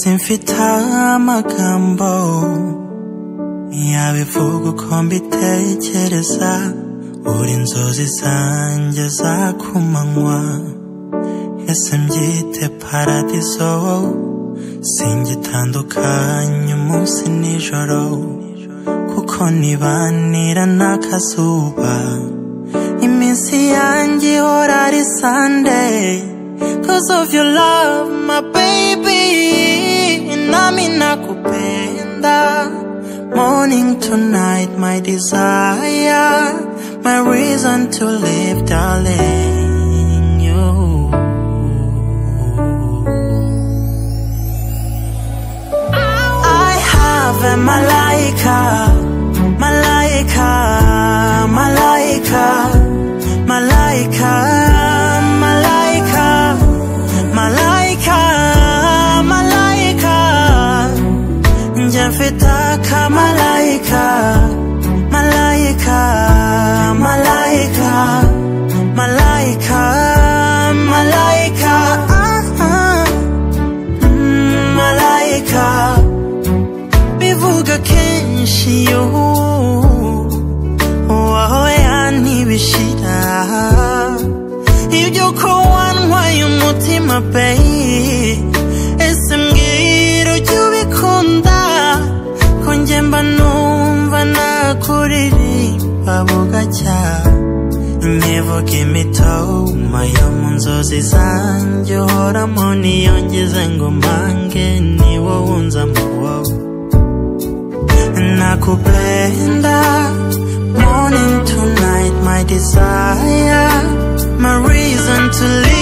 simfite amagambo yabivuga uko mbitekereza uri inzozi zanjye za kumanywa ese mbyite paradiso singitandukanye umunsi nijoro kuko nibanira n'akazuba iminsi yanjye ihora ari Sunday cause of your love my baby nami nakupenda morning to night my desire my reason to live darling you I have a malaika malaika malaika malaika malaika malaika malaika njafita kamalaika malaika malaika malaika malaika malaika bivuga kenshi yo wahoya ntibishira ibyo ko wantwaye umutima bayi ese mbwira ujya ubikunda ko njye mba numva nakuririmba bugacya nkivuga imitoma yo mu nzozi zanjye uhoramo niyongeze ngo mpange ni wowe unzamo wowe nakupenda morning to night my desire my reason to live